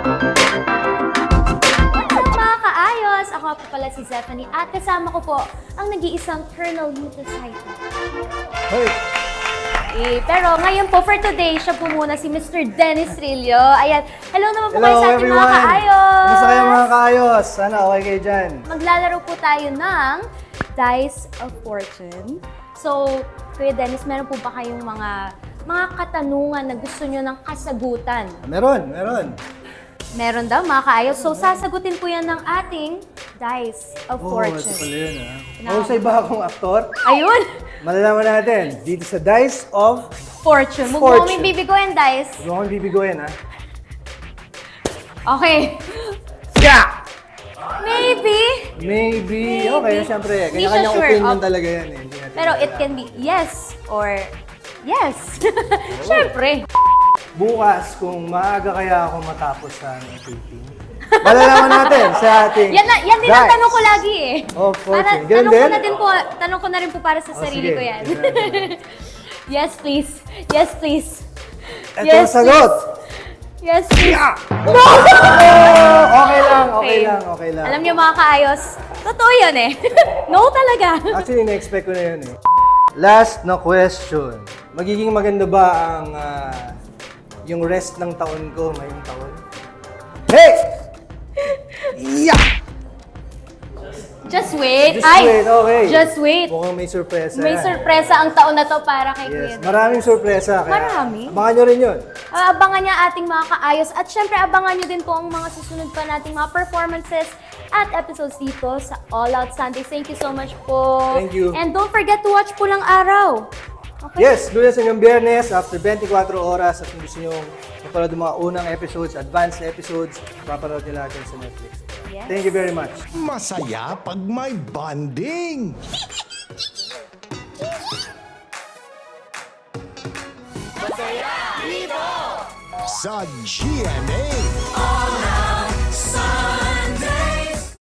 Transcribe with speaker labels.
Speaker 1: Mga kaayos! Ako po pala si Zephanie at kasama ko po ang nag-iisang Colonel Motorcycle.
Speaker 2: Hoy!
Speaker 1: Pero ngayon po, for today, siya po muna si Mr. Dennis Trillo. Ayan, hello naman po kayo
Speaker 2: Hello
Speaker 1: sa ating mga
Speaker 2: everyone!
Speaker 1: kaayos!
Speaker 2: Kumusta kayo mga kaayos? Sana okay kayo dyan.
Speaker 1: Maglalaro po tayo ng Dice of Fortune. So, Kuya Dennis, meron po ba kayong mga katanungan na gusto nyo ng kasagutan?
Speaker 2: Meron.
Speaker 1: Meron daw, mga kaayos. So, sasagutin po yan ng ating Dice of
Speaker 2: Ito
Speaker 1: Fortune.
Speaker 2: pala yun ha. Mahusay ba akong aktor?
Speaker 1: Ayun!
Speaker 2: Malalaman natin dito sa Dice of
Speaker 1: Fortune. Huwag mo
Speaker 2: Fortune.
Speaker 1: kaming bibigoyin, Dice.
Speaker 2: Huwag akong bibigoyin ha.
Speaker 1: Okay.
Speaker 2: Yeah!
Speaker 1: Maybe.
Speaker 2: Maybe. Okay, siyempre.
Speaker 1: Hindi
Speaker 2: Kanya-kanyang
Speaker 1: siya sure.
Speaker 2: opinion talaga yan eh. Hindi natin
Speaker 1: Pero it
Speaker 2: malalaman.
Speaker 1: can be yes or yes. Siyempre.
Speaker 2: Bukas, kung maaga kaya ako matapos sa taping, malalaman natin sa ating
Speaker 1: Yan din ang
Speaker 2: Dice
Speaker 1: tanong ko lagi eh.
Speaker 2: of Fortune.
Speaker 1: Tanong
Speaker 2: Ganun
Speaker 1: ko
Speaker 2: din?
Speaker 1: na din po, tanong ko na rin po para sa sarili
Speaker 2: sige.
Speaker 1: ko yan.
Speaker 2: Sige.
Speaker 1: Yes, please. Yes, please.
Speaker 2: Ito
Speaker 1: Yes,
Speaker 2: ang sagot!
Speaker 1: Yes, please.
Speaker 2: No! Okay lang.
Speaker 1: Alam niyo mga kaayos, totoo yun eh. No talaga.
Speaker 2: Actually, na-expect ko na yun eh. Last na question. Magiging maganda ba ang yung rest ng taon ko ngayong taon? Hey! Yeah!
Speaker 1: Just wait.
Speaker 2: Just wait, okay.
Speaker 1: Just wait.
Speaker 2: Mukhang may surpresa
Speaker 1: May
Speaker 2: yan.
Speaker 1: sorpresa ang taon na to para kay Kuya
Speaker 2: Yes,
Speaker 1: Dennis.
Speaker 2: maraming surpresa. Kaya
Speaker 1: Marami?
Speaker 2: abangan nyo rin yun.
Speaker 1: Abangan niya ating mga kaayos at syempre abangan niyo din po ang mga susunod pa nating mga performances at episodes dito sa All Out Sundays. Thank you so much po.
Speaker 2: Thank you.
Speaker 1: And don't forget to watch Pulang Araw. Okay?
Speaker 2: Yes, Lunes hanggang Biyernes after 24 oras at kung gusto nyo mapanood ng mga unang episodes, advanced episodes, mapanood nyo natin sa Netflix.
Speaker 1: Yes.
Speaker 2: Thank you very much.
Speaker 3: Masaya pag may bonding. Sa GMA.